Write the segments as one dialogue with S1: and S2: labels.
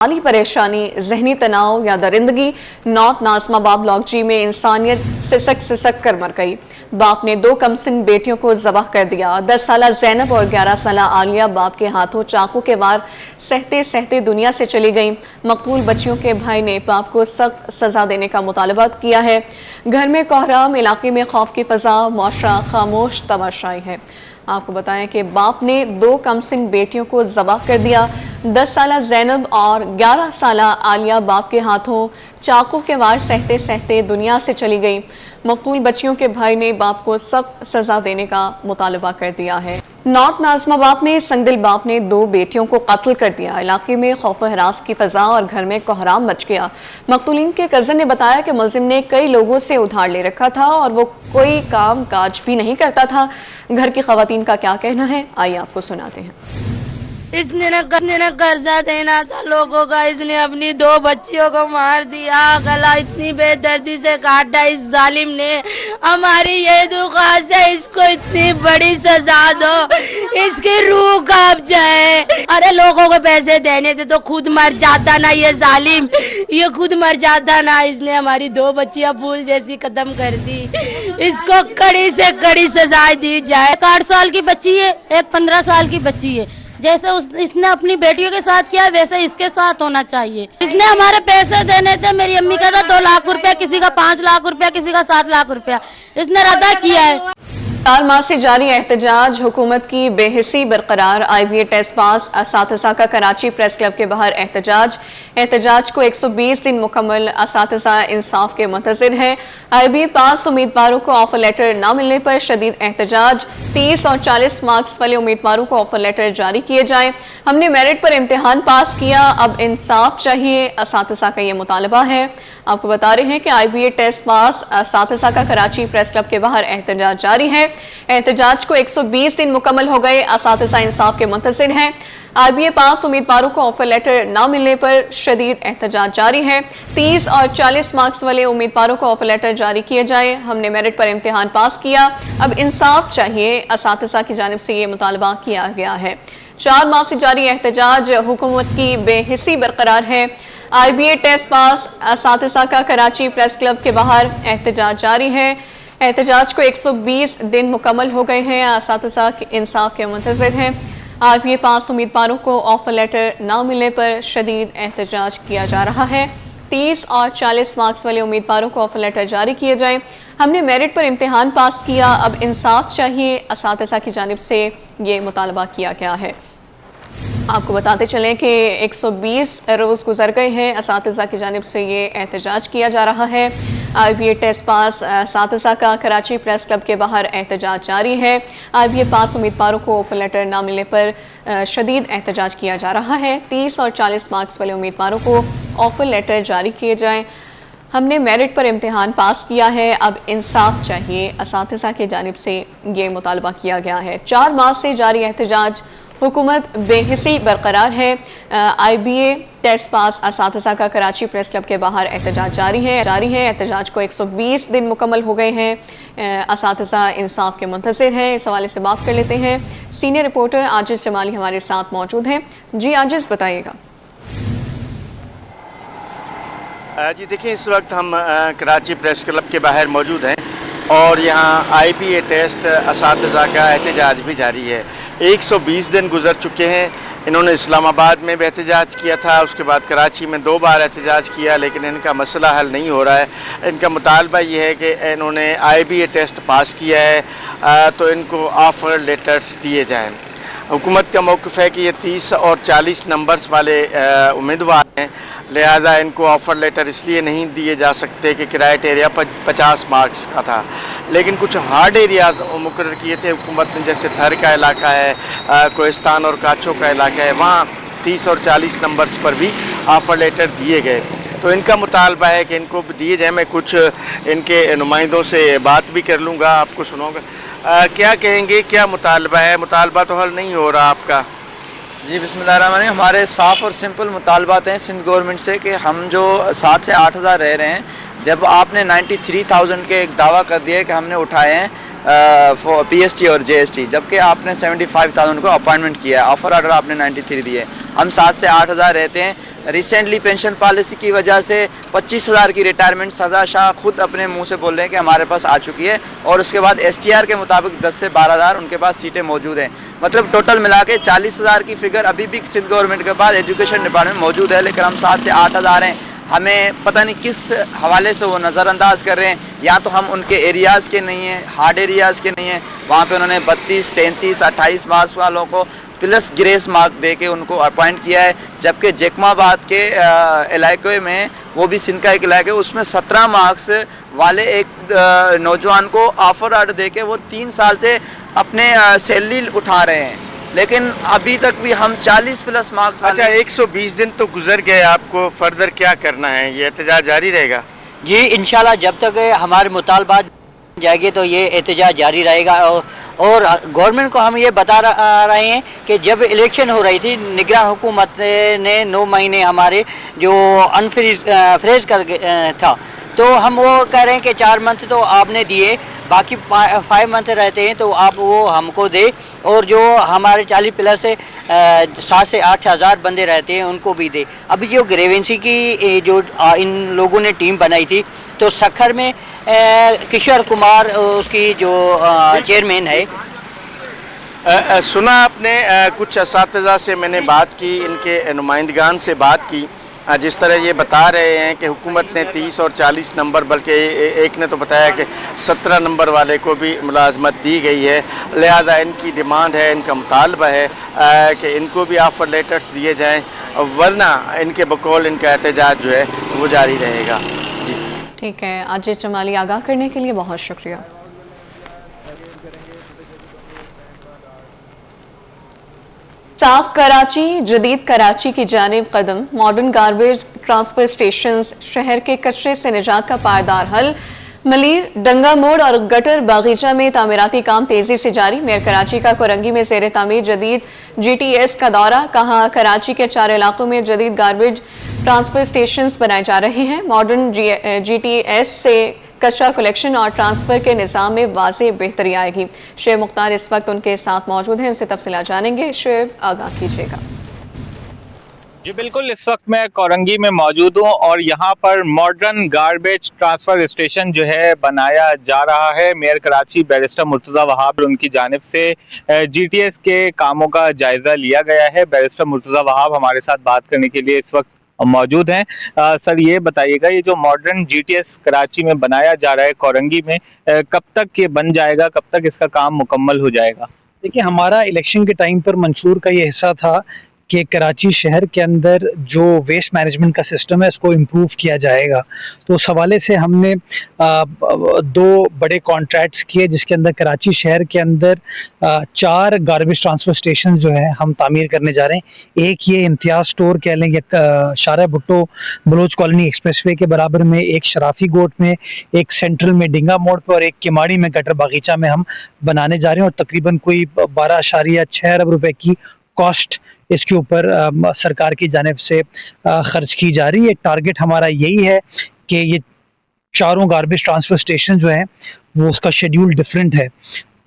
S1: माली परेशानी, जहनी तनाव या दरिंदगी। नॉर्थ नाज़िमाबाद ब्लॉक जी में इंसानियत सिसक कर मर गई। बाप ने 2 कमसिन बेटियों को ज़बह कर दिया। 10 साला जैनब और 11 साला आलिया बाप के हाथों चाकू के वार सहते सहते दुनिया से चली गईं। मकतूल बच्चियों के भाई ने बाप को सख्त सजा देने का मुतालबा किया है। घर में कोहराम, इलाके में खौफ की फजा, मुआशरा खामोश तमाशाई है। आपको बताएं कि बाप ने 2 कमसिन बेटियों को ज़बह कर दिया। 10 साला जैनब और 11 साला आलिया बाप के हाथों चाकू के वार सहते सहते दुनिया से चली गई। मकतूल बच्चियों के भाई ने बाप को सख्त सजा देने का मुतालबा कर दिया है। नॉर्थ नाज़िमाबाद में संगदिल बाप ने 2 बेटियों को कत्ल कर दिया। इलाके में खौफ हरास की फजा और घर में कोहराम मच गया। मकतूलीन के कज़न ने बताया कि मुलजिम ने कई लोगों से उधार ले रखा था और वो कोई काम काज भी नहीं करता था। घर की खवातीन का क्या कहना है, आइए आपको सुनाते हैं।
S2: इसने न कर्जा देना था लोगों का, इसने अपनी 2 बच्चियों को मार दिया। गला इतनी बेदर्दी से काटा इस जालिम ने। हमारी ये दुखास है, इसको इतनी बड़ी सजा दो, इसकी रूह कांप जाए। अरे लोगों को पैसे देने थे तो खुद मर जाता ना ये जालिम, ये खुद मर जाता ना। इसने हमारी 2 बच्चियां फूल जैसी खत्म कर दी। इसको कड़ी से कड़ी सजा दी जाए। 8 साल की बच्ची है, एक 15 साल की बच्ची है। जैसे इसने अपनी बेटियों के साथ किया वैसे इसके साथ होना चाहिए। इसने हमारे पैसे देने थे, मेरी अम्मी का था 2 लाख रुपया, किसी का 5 लाख रुपया, किसी का 7 लाख रुपया, इसने अदा किया है।
S1: 4 माह से जारी एहतजाज, हुकूमत की बेहिसी बरकरार। IBA टेस्ट पास असातिज़ा का कराची प्रेस क्लब के बाहर एहतजाज को 120 दिन मुकम्मल। असातिज़ा इंसाफ के मुंतज़िर हैं। IBA पास उम्मीदवारों को ऑफर लेटर न मिलने पर शदीद एहतजाज। 30 और 40 मार्क्स वाले उम्मीदवारों को ऑफर लेटर जारी किए जाएं। हमने मेरिट पर इम्तिहान पास किया, अब इंसाफ चाहिए, असातिज़ा का ये मुतालबा है। आपको बता रहे हैं कि IBA टेस्ट पास असातिज़ा का कराची प्रेस क्लब के बाहर एहतजाज जारी है। एहतजाज को 120 दिन मुकम्मल हो गए। असातिज़ा इंसाफ के मुंतज़िर हैं। IBA पास उम्मीदवारों को ऑफर लेटर न मिलने पर शदीद एहतजाज जारी है। 30 और 40 मार्क्स वाले उम्मीदवारों को ऑफर लेटर जारी किए जाए। हमने मेरिट पर इम्तिहान पास किया, अब इंसाफ चाहिए, असातिज़ा की जानिब से ये मुतालबा किया गया है। 4 माह से जारी एहतजाज, हुकूमत की बेहिसी बरकरार है। IBA टेस्ट पास असातिज़ा का कराची प्रेस क्लब के बाहर एहतजाज जारी है। एहतजाज को 120 दिन मुकम्मल हो गए हैं। असातिज़ा इंसाफ के मुंतज़िर हैं। IBA पास उम्मीदवारों को ऑफर लेटर न मिलने पर शदीद एहतजाज किया जा रहा है। 30 और 40 मार्क्स वाले उम्मीदवारों को ऑफर लेटर जारी किए जाएं। हमने मेरिट पर इम्तिहान पास किया, अब इंसाफ चाहिए, असातिज़ा की जानिब से ये मुतालबा किया गया है। आपको बताते चलें कि 120 रोज़ गुजर गए हैं। असातिज़ा की जानिब से ये एहतजाज किया जा रहा है। IBA टेस्ट पास असातिज़ा का कराची प्रेस क्लब के बाहर एहतजाज जारी है। IBA पास उम्मीदवारों को ऑफर लेटर न मिलने पर शदीद एहतजाज किया जा रहा है। 30 और 40 मार्क्स वाले उम्मीदवारों को ऑफर लेटर जारी किए जाएँ। हमने मेरिट पर इम्तिहान पास किया है, अब इंसाफ चाहिए, असातिज़ा की जानिब से ये मुतालबा किया गया है। 4 माह से जारी एहतजाज, हुकूमत बेहिसी बरकरार है। IBA टेस्ट पास असातिज़ा का कराची प्रेस क्लब के बाहर एहतजाज जारी है। एहतजाज को 120 दिन मुकम्मल हो गए हैं। असातिज़ा इंसाफ के मुंतज़िर हैं। इस हवाले से बात कर लेते हैं। सीनियर रिपोर्टर आजिज़ जमाली हमारे साथ मौजूद हैं। जी आजिज़, बताइएगा।
S3: जी देखिए, इस वक्त हम कराची प्रेस क्लब के बाहर मौजूद हैं और यहाँ IBA टेस्ट असातिज़ा का एहतजाज भी जारी है। 120 दिन गुजर चुके हैं। इन्होंने इस्लामाबाद में भी एहतजाज किया था, उसके बाद कराची में 2 बार एहतजाज किया, लेकिन इनका मसला हल नहीं हो रहा है। इनका मुतालबा ये है कि इन्होंने IBA टेस्ट पास किया है तो इनको ऑफ़र लेटर्स दिए जाएँ। हुकूमत का मौक़िफ़ है कि ये 30 और 40 नंबर्स वाले उम्मीदवार हैं, लिहाजा इनको ऑफ़र लेटर इसलिए नहीं दिए जा सकते कि क्राइटेरिया 50 मार्क्स का था। लेकिन कुछ हार्ड एरियाज़ मुकर्रर किए थे हुकूमत ने, जैसे थर का इलाका है, कोहिस्तान और काचो का इलाका है, वहाँ 30 और 40 नंबर्स पर भी ऑफ़र लेटर दिए गए। तो इनका मुतालबा है कि इनको दिए जाए। मैं कुछ इनके नुमाइंदों से बात भी कर लूँगा, आपको सुनाऊँगा। क्या कहेंगे, क्या मुतालबा है? मुतालबा तो हल नहीं हो रहा आपका।
S4: जी बिस्मिल्लाहिर्रहमानिर्रहीम। हमारे साफ़ और सिंपल मुतालबात हैं सिंध गवर्नमेंट से कि हम जो 7 से 8 हज़ार रह रहे हैं, जब आपने 93,000 के एक दावा कर दिया कि हमने उठाए हैं, PST और JST, जबकि आपने 75,000 को अपॉइंटमेंट किया है, ऑफर ऑर्डर आपने 93 दिए। हम 7 से 8 हज़ार रहते हैं। रिसेंटली पेंशन पॉलिसी की वजह से 25,000 की रिटायरमेंट सदा शाह खुद अपने मुंह से बोल रहे हैं कि हमारे पास आ चुकी है, और उसके बाद STR के मुताबिक 10 से 12 हज़ार उनके पास सीटें मौजूद हैं। मतलब टोटल मिला के 40,000 की फिगर अभी भी सिंध गवर्नमेंट के पास एजुकेशन डिपार्टमेंट मौजूद है, लेकिन हम 7 से 8 हज़ार हैं। हमें पता नहीं किस हवाले से वो नज़रअंदाज कर रहे हैं, या तो हम उनके एरियाज़ के नहीं हैं, हार्ड एरियाज़ के नहीं हैं, वहाँ पे उन्होंने 32, 33, 28 मार्क्स वालों को प्लस ग्रेस मार्क दे के उनको अपॉइंट किया है, जबकि जैकमाबाद के इलाके में, वो भी सिंध का एक इलाका है, उसमें 17 मार्क्स वाले एक नौजवान को ऑफर ऑर्डर दे के वो 3 साल से अपने सैलरी उठा रहे हैं, लेकिन अभी तक भी हम 40 प्लस मार्क्स।
S3: अच्छा, 120 दिन तो गुजर गए, आपको फर्दर क्या करना है? ये एहतजाज जारी रहेगा?
S5: जी इंशाल्लाह, जब तक हमारे मुतालबात जाएगी तो ये एहतजाज जारी रहेगा। और गवर्नमेंट को हम ये बता रहे हैं कि जब इलेक्शन हो रही थी, निगरान हुकूमत ने 9 महीने हमारे जो फ्रेज कर था, तो हम वो कह रहे हैं कि 4 मंथ तो आपने दिए, बाकी 5 मंथ रहते हैं तो आप वो हमको दे, और जो हमारे 40 प्लस से 7 से 8 हज़ार बंदे रहते हैं उनको भी दे। अभी जो ग्रेवेंसी की जो इन लोगों ने टीम बनाई थी, तो सखर में किशोर कुमार उसकी जो चेयरमैन है।
S3: सुना आपने कुछ असातिज़ा से मैंने बात की, इनके नुमाइंदगान से बात की, जिस तरह ये बता रहे हैं कि हुकूमत ने 30 और 40 नंबर, बल्कि एक ने तो बताया कि 17 नंबर वाले को भी मुलाजमत दी गई है, लिहाजा इनकी डिमांड है, इनका मुतालबा है कि इनको भी ऑफ़र लेटर्स दिए जाएं, वरना इनके बकौल इनका एहतजाज जो है वो जारी रहेगा। जी
S1: ठीक है, आज जमाली आगाह करने के लिए बहुत शुक्रिया। साफ कराची, जदीद कराची की जानिब कदम, मॉडर्न गार्बेज ट्रांसफर स्टेशन, शहर के कचरे से निजात का पायदार हल। मलीर, डंगा मोड़ और गटर बागीचा में तामीराती काम तेजी से जारी। मेयर कराची का कोरंगी में ज़ेर तामीर जदीद GTS का दौरा, कहा कराची के 4 इलाकों में जदीद गार्बेज ट्रांसफर स्टेशन बनाए जा रहे हैं। मॉडर्न GTS से कचरा कलेक्शन और ट्रांसफ़र के निज़ाम में वाज़ेह बेहतरी आएगी। शेब मुख्तार इस वक्त उनके साथ मौजूद हैं, उनसे तफसीलात जानेंगे। शेब, आगाह कीजिएगा।
S6: जी बिल्कुल, इस वक्त मैं कोरंगी में मौजूद हूँ और यहाँ पर मॉडर्न गार्बेज ट्रांसफ़र स्टेशन जो है बनाया जा रहा है। मेयर कराची बैरिस्टर मुर्तज़ा वहाब, उनकी जानिब से GTS के कामों का जायज़ा लिया गया है। बैरिस्टर मुर्तज़ा वहाब हमारे साथ बात करने के लिए इस वक्त मौजूद हैं। सर, ये बताइएगा, ये जो मॉडर्न GTS कराची में बनाया जा रहा है कोरंगी में, कब तक ये बन जाएगा, कब तक इसका काम मुकम्मल हो जाएगा?
S7: देखिए, हमारा इलेक्शन के टाइम पर मंशूर का ये हिस्सा था कि कराची शहर के अंदर जो वेस्ट मैनेजमेंट का सिस्टम है उसको इम्प्रूव किया जाएगा। तो उस हवाले से हमने 2 बड़े कॉन्ट्रैक्ट्स किए, जिसके अंदर कराची शहर के अंदर 4 गार्बेज ट्रांसफ़र स्टेशन जो है हम तामीर करने जा रहे हैं। एक ये इम्तियाज़ स्टोर कह लें, एक शारा भुट्टो बलोच कॉलोनी एक्सप्रेसवे के बराबर में, एक शराफी गोट में, एक सेंट्रल में डिंगा मोड़ पर, और एक किमाड़ी में गटर बागीचा में हम बनाने जा रहे हैं। और तकरीबन कोई 12.6 अरब रुपए की कॉस्ट इसके ऊपर सरकार की जानिब से खर्च की जा रही है। टारगेट हमारा यही है कि ये 4 गार्बेज ट्रांसफ़र स्टेशन जो हैं वो उसका शेड्यूल डिफरेंट है,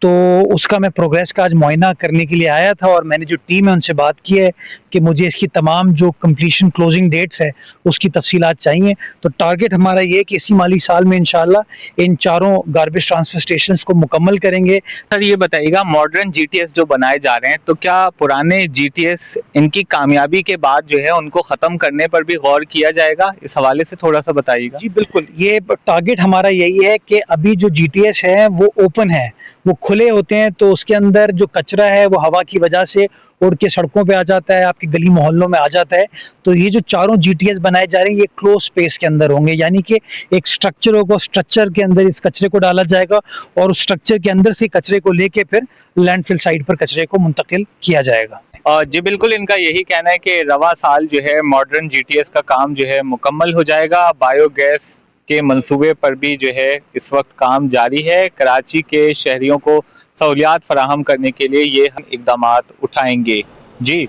S7: तो उसका मैं प्रोग्रेस का आज मुआयना करने के लिए आया था, और मैंने जो टीम है उनसे बात की है कि मुझे इसकी तमाम जो कंप्लीशन क्लोजिंग डेट्स है उसकी तफसीलात चाहिए। तो टारगेट हमारा ये है कि इसी माली साल में इंशाल्लाह इन 4 गार्बेज ट्रांसफ़र स्टेशंस को मुकम्मल करेंगे।
S6: सर, ये बताइएगा, मॉडर्न GTS जो बनाए जा रहे हैं, तो क्या पुराने GTS इनकी कामयाबी के बाद जो है उनको ख़त्म करने पर भी गौर किया जाएगा? इस हवाले से थोड़ा सा बताइएगा।
S7: जी बिल्कुल, ये टारगेट हमारा यही है कि अभी जो GTS है वो ओपन है, वो खुले होते हैं, तो उसके अंदर जो कचरा है वो हवा की वजह से उड़ के सड़कों पे आ जाता है, आपके गली मोहल्लों में आ जाता है। तो ये जो 4 GTS बनाए जा रहे हैं ये क्लोज स्पेस के अंदर होंगे, यानी कि एक स्ट्रक्चर होगा, स्ट्रक्चर के अंदर इस कचरे को डाला जाएगा और उस स्ट्रक्चर के अंदर से कचरे को लेके फिर लैंडफिल साइट पर कचरे को मुंतकिल किया जाएगा।
S6: जी बिल्कुल, इनका यही कहना है कि रवा साल जो है मॉडर्न GTS का काम जो है मुकम्मल हो जाएगा। बायोगैस के मंसूबे पर भी जो है इस वक्त काम जारी है। कराची के शहरियों को सहूलियात फराहम करने के लिए ये हम इकदामात उठाएंगे। जी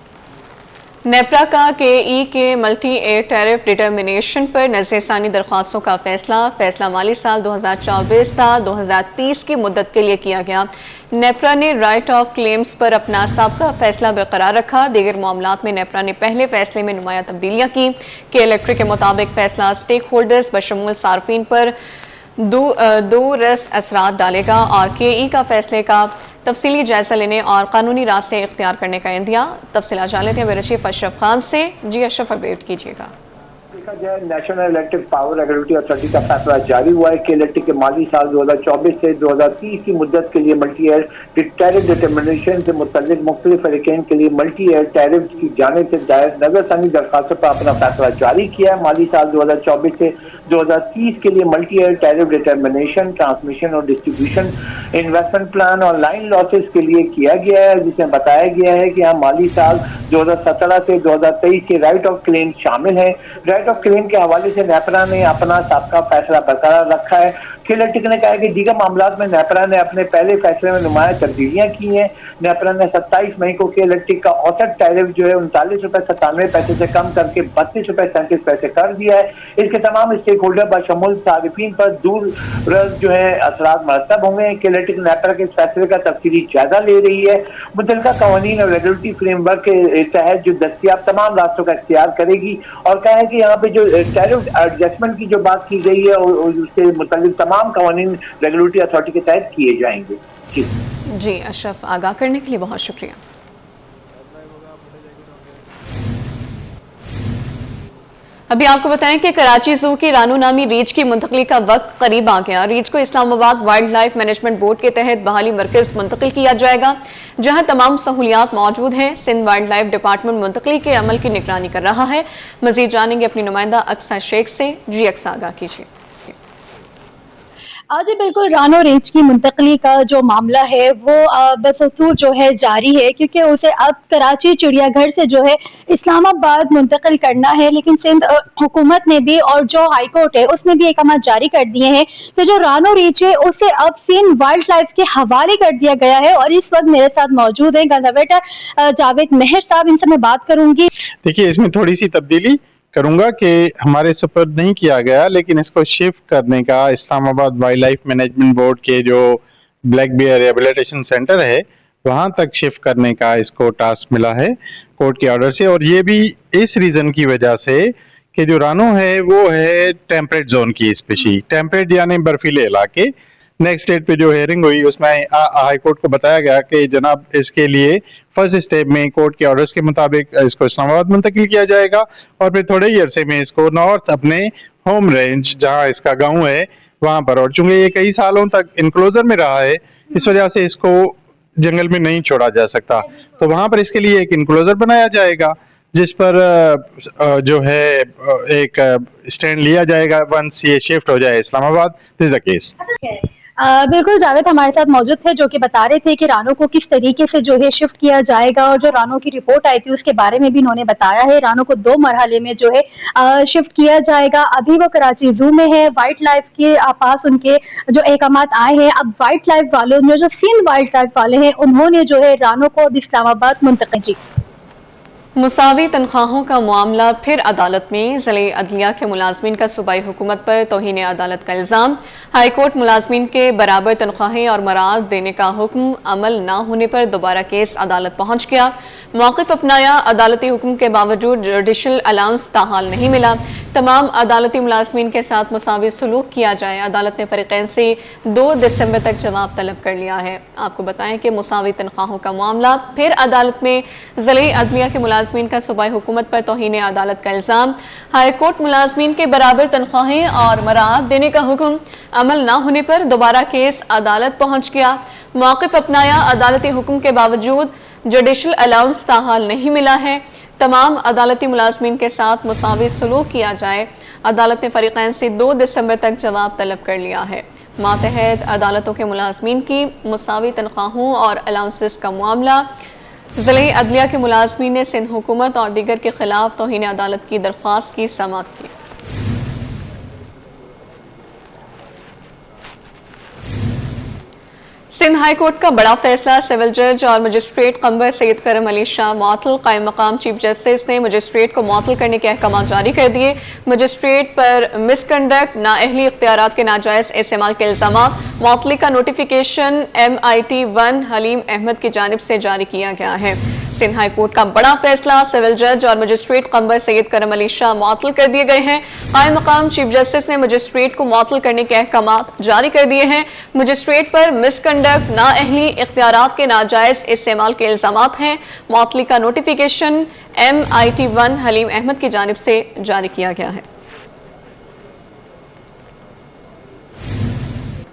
S1: नेपरा का केई के मल्टी एयर टैरिफ डिटर्मिनेशन पर नज़रसानी दरख्वास्तों का फैसला माली साल 2024 था 2030 की मुद्दत के लिए किया गया। नेपरा ने राइट ऑफ क्लेम्स पर अपना साबका फैसला बरकरार रखा। दीगर मामलात में नेपरा ने पहले फैसले में नुमाया तब्दीलियाँ की कि इलेक्ट्रिक के मुताबिक फैसला स्टेक होल्डर्स बशमूल सार्फिन पर दो रस असरात डालेगा और केई का फैसले का तफसीली जायजा लेने और कानूनी रास्ते इख्तियार करने का इंदिया। तफसीला जान लेते हैं ब्यूरो चीफ अशरफ खान से। जी अशरफ, अपडेट कीजिएगा।
S8: देखा जाए national electric power regulatory authority का फैसला जारी हुआ है कि इलेक्ट्रिक के माली साल 2024 से 2030 की मुद्दत के लिए मल्टी एयर टैरिफ डिटर्मिनेशन से मुतल्लिक मुख्तलिफ फरीकैन के लिए मल्टी एयर टैरिफ की जानिब से दायर नजरसानी दरखास्तों पर अपना फैसला जारी किया है। माली साल 2024 से 2030 के लिए multi air tariff determination, transmission और डिस्ट्रीब्यूशन इन्वेस्टमेंट प्लान और लाइन लॉसेस के लिए किया गया है, जिसमें बताया गया है कि यहाँ माली साल 2017 से 2023 के राइट ऑफ क्लेम शामिल है। राइट ऑफ क्लेम के हवाले से नेपरा ने अपना साबका फैसला बरकरार रखा है। इलेक्ट्रिक ने कहा है कि दीगर मामलात में नेपरा ने अपने पहले फैसले में नुमाया तब्दीलियां की हैं। नेपरा ने 27 मई को इलेक्ट्रिक का औसत टैरिफ जो है 39 रुपए 97 पैसे से कम करके 32 रुपए 37 पैसे कर दिया है। इसके तमाम स्टेक होल्डर बशमूल सारिफीन पर दूर जो है असरात मरतब होंगे। इलेक्ट्रिक नेपरा के इस फैसले का तफसीली जायजा ले रही है। मुतल्लिका कवानीन और रेगुलेटरी फ्रेमवर्क के तहत जो दस्तियाब तमाम रास्तों का इख्तियार करेगी और कहा है कि यहाँ पे जो टैरिफ एडजस्टमेंट की जो बात की गई है उससे मुतल्लिक तमाम कानूनी रेगुलेटरी अथॉरिटी के तहत किए जाएंगे।
S1: जी अशरफ, आगाह करने के लिए बहुत शुक्रिया। अभी आपको बताएं कि कराची जू की रानो नामी रीछ की मुंतकली का वक्त करीब आ गया। रीछ को Islamabad wild life management board के तहत बहाली मरकज मुंतकिल किया जाएगा, जहां तमाम सहूलियात मौजूद हैं। सिंध वाइल्ड लाइफ डिपार्टमेंट मुंतकली के अमल की निगरानी कर रहा है। मजीद जानेंगे अपनी नुमाइंदा अक्सा शेख से। जी अक्सा, आगाह कीजिए।
S9: आज बिल्कुल रानो रीछ की मुंतकली का जो मामला है वो बदस्तूर जो है जारी है, क्योंकि उसे अब कराची चिड़ियाघर से जो है इस्लामाबाद मुंतकिल करना है। लेकिन सिंध हुकूमत ने भी और जो हाई कोर्ट है उसने भी अहकाम जारी कर दिए हैं कि जो रानो रीछ है उसे अब सिंध वाइल्ड लाइफ के हवाले कर दिया गया है। और इस वक्त मेरे साथ मौजूद है कंजर्वेटर जावेद मेहर साहब, इनसे मैं बात करूंगी।
S10: देखिए, इसमें थोड़ी सी तब्दीली करूंगा कि हमारे सुपर्द नहीं किया गया, लेकिन इसको शिफ्ट करने का Islamabad wild life management board के जो ब्लैक बियर रिहेबिलिटेशन सेंटर है वहां तक शिफ्ट करने का इसको टास्क मिला है कोर्ट के ऑर्डर से। और ये भी इस रीजन की वजह से कि जो रानो है वो है टेम्परेट जोन की स्पीशी, टेम्परेट यानी बर्फीले इलाके। नेक्स्ट डेट पे जो हियरिंग हुई उसमें हाई कोर्ट को बताया गया कि जनाब इसके लिए फर्स्ट स्टेप में कोर्ट के ऑर्डर्स के मुताबिक इसको इस्लामाबाद मुंतकिल किया जाएगा और फिर थोड़े ही अरसे में इसको नॉर्थ अपने होम रेंज जहां इसका गांव है वहां पर। और चूंकि ये कई सालों तक इनक्लोजर में रहा है इस वजह से इसको जंगल में नहीं छोड़ा जा सकता, तो वहां पर इसके लिए एक इनक्लोजर बनाया जाएगा जिस पर जो है एक स्टैंड लिया जाएगा वंस ये शिफ्ट हो जाए Islamabad. This is the case.
S9: बिल्कुल, जावेद हमारे साथ मौजूद थे जो कि बता रहे थे कि रानो को किस तरीके से जो है शिफ्ट किया जाएगा। और जो रानो की रिपोर्ट आई थी उसके बारे में भी इन्होंने बताया है। रानो को 2 मरहले में जो है शिफ्ट किया जाएगा। अभी वो कराची जू में है। वाइल्ड लाइफ के पास उनके जो अहकामात आए हैं, अब वाइल्ड लाइफ वालों ने जो सिंध वाइल्ड लाइफ वाले हैं उन्होंने जो है रानो को अब इस्लामाबाद मुंतकिल की।
S1: मुसावी तनख्वाहों का मामला फिर अदालत में। ज़िले अदलिया के मुलाजमीन का सूबाई हुकूमत पर तौहीन अदालत का इल्ज़ाम। हाई कोर्ट मुलाजमीन के बराबर तनख्वाहें और मराद देने का हुक्म अमल न होने पर दोबारा केस अदालत पहुँच गया। मौक़िफ़ अपनाया, अदालती हुक्म के बावजूद जुडिशल अलाउंस ताहाल नहीं मिला। तमाम अदालती मुलाजमीन के साथ मुसावी सलूक किया जाए। अदालत ने फरीक़ैन से 2 दिसंबर तक जवाब तलब कर लिया है। आपको बताएं कि मुसावी तनख्वाहों का मामला फिर अदालत में। ज़िले अदलिया के मुलाजमीन का सूबाई हुकूमत पर तौहीन अदालत का इल्ज़ाम। हाई कोर्ट मुलाजमीन के बराबर तनख्वाहें और मराद देने का हुक्म अमल न होने पर दोबारा केस अदालत पहुँच गया। मौक़िफ़ अपनाया, अदालती हुक्म के बावजूद जुडिशल अलाउंस ताहाल नहीं मिला है। तमाम अदालती मुलाजमीन के साथ मुसावी सलूक किया जाए। अदालत ने फरीक़ैन से 2 दिसंबर तक जवाब तलब कर लिया है। मातहत अदालतों के मुलाजमीन की मुसावी तनख्वाहों और अलाउंसेस का मामला। ज़िले अदलिया के मुलाजमीन ने सिंध हुकूमत और दीगर के खिलाफ तौहीन अदालत की दरख्वास्त की समाअत की। सिंध हाई कोर्ट का बड़ा फैसला। सिविल जज और मजिस्ट्रेट कम्बर सैयद करम अली शाह मुअत्तल। कायम मकाम चीफ जस्टिस ने मजिस्ट्रेट को मुअत्तल करने के अहकाम जारी कर दिए। मजिस्ट्रेट पर मिसकंडक्ट, नाअहली इख्तियारात के नाजायज इस्तेमाल के इल्जाम। मुअत्तली का नोटिफिकेशन MIT-1 हलीम अहमद की जानिब से जारी किया गया है। सिंध हाई कोर्ट का बड़ा फैसला। सिविल जज और मजिस्ट्रेट कम्बर सैयद करम अली शाह मुअत्तल कर दिए गए हैं। कायम मकाम चीफ जस्टिस ने मजिस्ट्रेट को मुअत्तल करने के अहकाम जारी कर दिए हैं। मजिस्ट्रेट पर मिसकंडक्ट, नाअहली इख्तियारात के नाजायज इस्तेमाल के इल्जामात हैं। मुअत्तली का नोटिफिकेशन MIT-1 हलीम अहमद की जानिब से जारी किया गया है।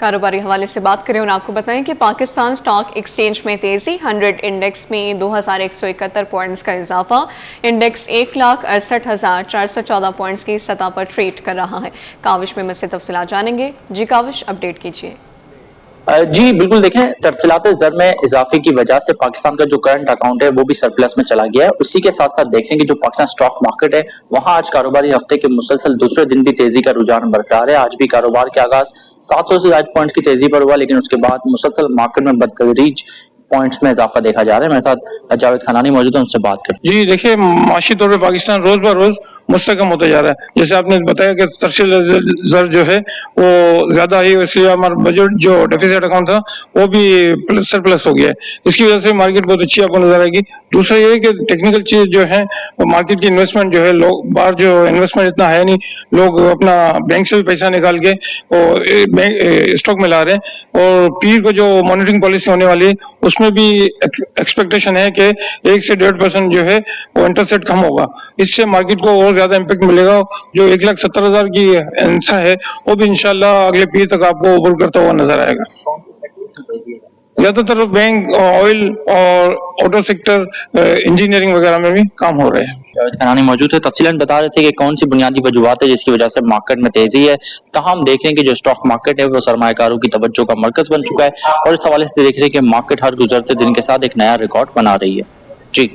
S1: कारोबारी हवाले से बात करें और आपको बताएं कि पाकिस्तान स्टॉक एक्सचेंज में तेजी। 100 इंडेक्स में 2171 पॉइंट्स का इजाफा। इंडेक्स 1,68,414 पॉइंट्स की सतह पर ट्रेड कर रहा है। काविश में मज़ीद तफसीलात जानेंगे। जी काविश, अपडेट कीजिए।
S11: जी बिल्कुल, देखें तरफिलात ज़र में इजाफे की वजह से पाकिस्तान का जो करंट अकाउंट है वो भी सरप्लस में चला गया है। उसी के साथ साथ देखें कि जो पाकिस्तान स्टॉक मार्केट है वहां आज कारोबारी हफ्ते के मुसलसल दूसरे दिन भी तेजी का रुझान बरकरार है। आज भी कारोबार के आगाज 700 से ज्यादा पॉइंट्स की तेजी पर हुआ, लेकिन उसके बाद मुसलसल मार्केट में बदतदरीज पॉइंट्स में इजाफा देखा जा रहा है। मेरे साथ जावेद खनानी मौजूद है, उनसे बात करें।
S12: जी देखिए, माशी तौर पे पाकिस्तान रोज ब रोज मुस्तकम होता जा रहा है। जैसे आपने बताया कि तरशील ज़र जो है वो ज्यादा ही, इसलिए हमारा बजट जो डेफिसिट अकाउंट था वो भी सरप्लस हो गया है। इसकी वजह से मार्केट बहुत अच्छी आपको नजर आएगी। दूसरा ये है कि टेक्निकल चीज जो है वो मार्केट की इन्वेस्टमेंट जो है, लोग बाहर जो इन्वेस्टमेंट इतना है नहीं, लोग अपना बैंक से भी पैसा निकाल के और स्टॉक में ला रहे हैं। और पीर को जो मॉनिटरिंग पॉलिसी होने वाली है उसमें भी एक्सपेक्टेशन है कि 1 से 1.5% जो है वो इंटरेस्ट रेट कम होगा। इससे मार्केट को और ज्यादा इम्पैक्ट मिलेगा। जो 1,70,000 की इंसा है वो भी इंशाल्लाह अगले पीर तक आपको ऊपर करता हुआ नजर आएगा। ज्यादातर बैंक, ऑयल और ऑटो सेक्टर, इंजीनियरिंग वगैरह में भी काम हो रहे हैं।
S11: जावेद खनानी मौजूद है, तफसीलन बता रहे थे कि कौन सी बुनियादी वजूहात है जिसकी वजह से मार्केट में तेजी है। तमाम देख रहे हैं कि जो स्टॉक मार्केट है वो सरमायाकारों की तवज्जो का मरकज बन चुका है और इस हवाले से देख रहे हैं कि मार्केट हर गुजरते दिन के साथ एक नया रिकॉर्ड बना रही है। जी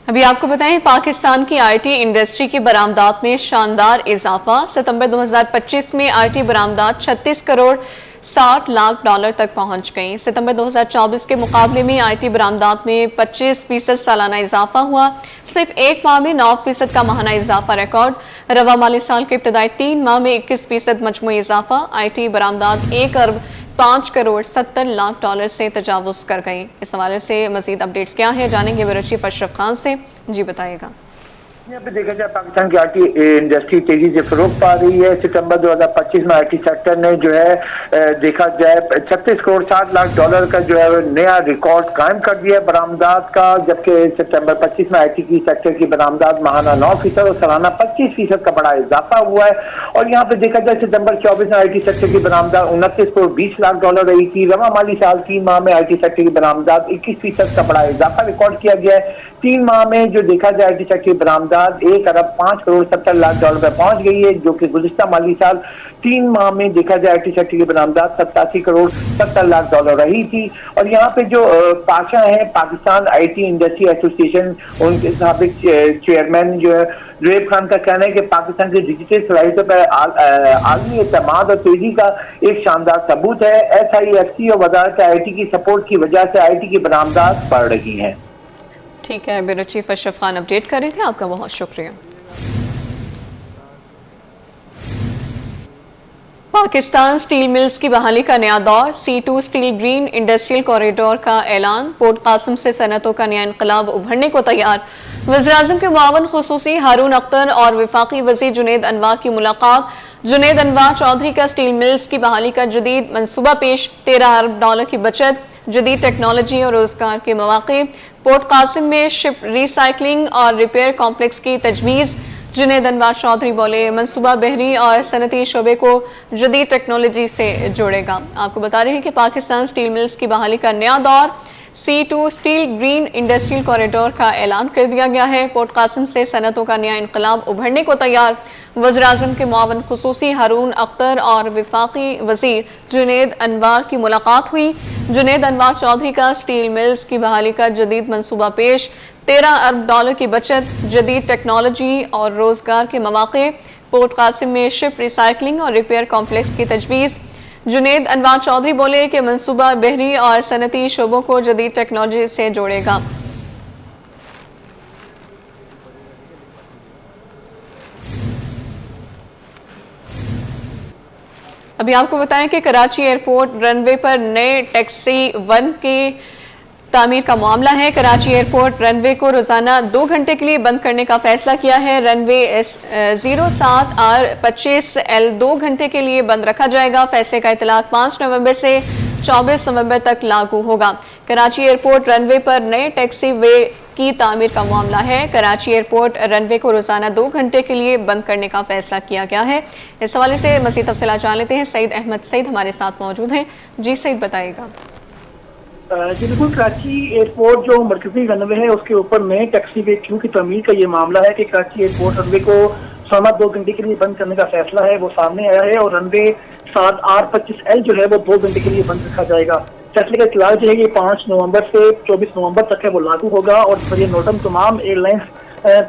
S1: अभी आपको बताएं, पाकिस्तान की IT इंडस्ट्री की बरामदात में शानदार इजाफा। सितंबर 2025 में IT बरामदात 36 करोड़ 60 लाख डॉलर तक पहुंच गई। सितंबर 2024 के मुकाबले में IT बरामदात में 25% सालाना इजाफा हुआ। सिर्फ एक माह में 9% का माहाना इजाफा रिकॉर्ड। रवा माली साल के इब्तदाई 3 माह में 21% मजमूई इजाफा। IT बरामदात 1 Arab 5 crore 70 lakh dollar से तजावुज कर गई। इस हवाले से मजीद अपडेट्स क्या है जानेंगे ब्यूरो चीफ अशरफ खान से। जी बताइएगा।
S8: यहाँ पे देखा जाए पाकिस्तान की IT इंडस्ट्री तेजी से फरोग पा रही है। सितंबर 2025 में IT सेक्टर ने जो है देखा जाए 36 करोड़ 60 लाख डॉलर का जो है नया रिकॉर्ड कायम कर दिया है बरामदात का, जबकि सितंबर 25 में IT की सेक्टर की बरामदात माहाना 9% और सालाना 25% का बड़ा इजाफा हुआ है। और यहाँ पे देखा जाए सितंबर 24 में IT सेक्टर की बरामदात 29 करोड़ 20 लाख डॉलर रही थी। रवा माली साल 3 माह में IT सेक्टर की बरामदात 21% का बड़ा इजाफा रिकॉर्ड किया गया है। 3 माह में जो देखा जाए IT सेक्टर की बरामदात 1 अरब 5 करोड़ 70 लाख डॉलर पर पहुंच गई है, जो कि गुज़िश्ता माली साल 3 माह में देखा जाए IT सेक्टर की बरामदात 87 करोड़ 70 लाख डॉलर रही थी। और यहाँ पे जो पाशा है पाकिस्तान IT इंडस्ट्री एसोसिएशन, उनके साबिक चेयरमैन जो है जुएब खान का कहना है कि पाकिस्तान की डिजिटल सलाहियतों पर आलमी एतमाद और तेजी का एक शानदार सबूत है। SIFC और वजारत IT की सपोर्ट की वजह से IT की बरामदात बढ़ रही है।
S1: ठीक है, bureau chief Ashraf Khan update कर रहे थे, आपका बहुत शुक्रिया। पाकिस्तान स्टील मिल्स की बहाली का नया दौर। C2 steel green industrial corridor का ऐलान। पोर्ट कासिम से सनतों का नया इनकलाब उभरने को तैयार। वज़ीर-ए-आज़म के मुआवन खुसूसी हारून अख्तर और वफाकी वज़ीर जुनैद अनवर की मुलाकात। जुनैद अनवर चौधरी का स्टील मिल्स की बहाली का जदीद मनसूबा पेश। 13 अरब डॉलर की बचत, जदीद टेक्नोलॉजी और रोजगार के मौके। पोर्ट कासिम में शिप रिसाइकलिंग और रिपेयर कॉम्प्लेक्स की तजवीज़। जुनैद अनवर चौधरी बोले, मनसूबा बहरी और सनती शोबे को जदीद टेक्नोलॉजी से जोड़ेगा। आपको बता रहे हैं कि पाकिस्तान स्टील मिल्स की बहाली का नया दौर। C2 steel green industrial corridor का ऐलान कर दिया गया है। पोर्ट कासिम से सनतों का नया इनकलाब उभरने को तैयार। वज़ीर-ए-आज़म के मुआवन खुसूसी हारून अख्तर और वफाकी वज़ीर जुनैद अनवर की मुलाकात हुई। जुनैद अनवर चौधरी का स्टील मिल्स की बहाली का जदीद मनसूबा पेश। 13 अरब डॉलर की बचत, जदीद टेक्नोलॉजी और रोजगार के मौके। पोर्ट कासिम में शिप रिसाइकलिंग और रिपेयर कॉम्प्लेक्स की तजवीज़। जुनेद अनवार चौधरी बोले कि मंसूबा बहरी और सनती शोबों को जदीद टेक्नोलॉजी से जोड़ेगा। अभी आपको बताएं कि कराची एयरपोर्ट रनवे पर नए टैक्सी 1 की तामीर का मामला है। कराची एयरपोर्ट रनवे को रोजाना 2 घंटे के लिए बंद करने का फैसला किया है। रनवे 07R25L 2 घंटे के लिए बंद रखा जाएगा। फैसले का इतलाक 5 नवंबर से 24 नवंबर तक लागू होगा। कराची एयरपोर्ट रनवे पर नए टैक्सी वे की तामीर का मामला है। कराची एयरपोर्ट रनवे को रोजाना 2 घंटे के लिए बंद करने का फैसला किया गया है। इस हवाले से मज़ीद तफसीलात जान लेते हैं। सईद अहमद सईद हमारे साथ मौजूद हैं। जी सईद बताइएगा।
S13: जी बिल्कुल, कराची एयरपोर्ट जो मरकजी रनवे है उसके ऊपर नए टैक्सी वे क्यू की तमीर का ये मामला है कि कराची एयरपोर्ट रनवे को रोजाना 2 घंटे के लिए बंद करने का फैसला है वो सामने आया है और रनवे 7R25L जो है वो 2 घंटे के लिए बंद रखा जाएगा। फैसले का इतलाक जो है ये 5 नवंबर से 24 नवंबर तक है वो लागू होगा और ये नोटम तमाम एयरलाइंस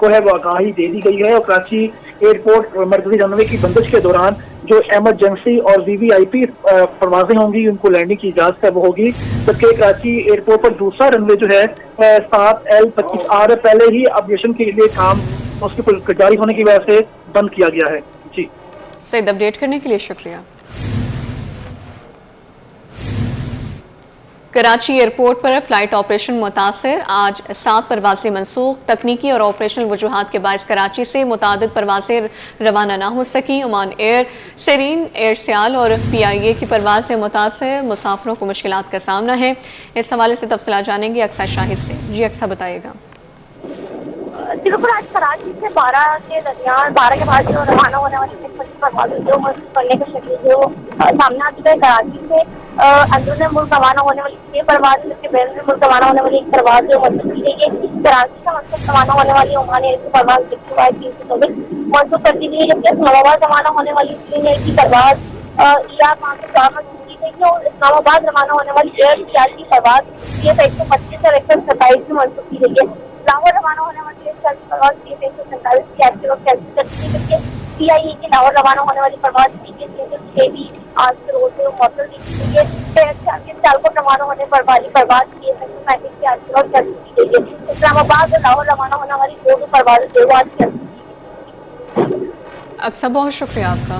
S13: को है वो आगाही दे दी गई है। और कराची एयरपोर्ट मरकजी रनवे की बंदिश के दौरान जो एमरजेंसी और VVIP परवाजें होंगी उनको लैंडिंग की इजाजत है वो होगी। जबकि कराची एयरपोर्ट पर दूसरा रनवे जो है 7L25R पहले ही एविएशन के लिए काम उसके जारी होने की वजह से बंद किया गया है। जी
S1: सईद, अपडेट करने के लिए शुक्रिया। कराची एयरपोर्ट पर फ्लाइट ऑपरेशन मुतासर, आज 7 परवाजें मनसूख। तकनीकी और ऑपरेशनल वजूहात के बायस कराची से मुतादिद परवाजें रवाना ना हो सकी। ओमान एयर, सेरीन एयर सियाल और PIA की परवाज से मुतासर मुसाफिरों को मुश्किलात का सामना है। इस हवाले से तफसीलात जानेंगे अक्सा शाहिद से। जी अक्सा बताइएगा।
S14: बिल्कुल, आज कराची से 12 के दरमियान 12 के बाद जो रवाना होने वाली परवाज़ें जो करने का शक्ल जो सामने आ चुका है। कराची से अंदरूनी मुल्क रवाना होने वाली 6 परवाज़, जबकि बैरून मुल्क रवाना होने वाली 1 परवाज़ जो मंसूख की गई है। कराची से मंसूख रवाना होने वाली ओमान एयर की परवाज़ 324 मंसूख कर दी गई है। जबकि इस्लामाबाद रवाना होने वाली 3 एयर की परवाज़ ईराक मंसूख की गई है और इस्लामाबाद रवाना होने वाली एयर की परवाज़ ये 125 और 127 में मंसूख की गई है। लाहौर रवाना होने वाली परवाज़ 147 की एक्टिव और कैंसिल कर दी गई है। PIA की लाहौर रवाना होने वाली परवाज़ 3 भी आज के रोज में मौसम दी गई है। सियालकोट रवाना होने वाली परवाज़ 35 की आज और कैंसिल की गई है। इस्लामाबाद और लाहौर रवाना होने वाली 2 परवाज़ें आज कैंसिल की गई है।
S1: अक्सा, बहुत शुक्रिया आपका।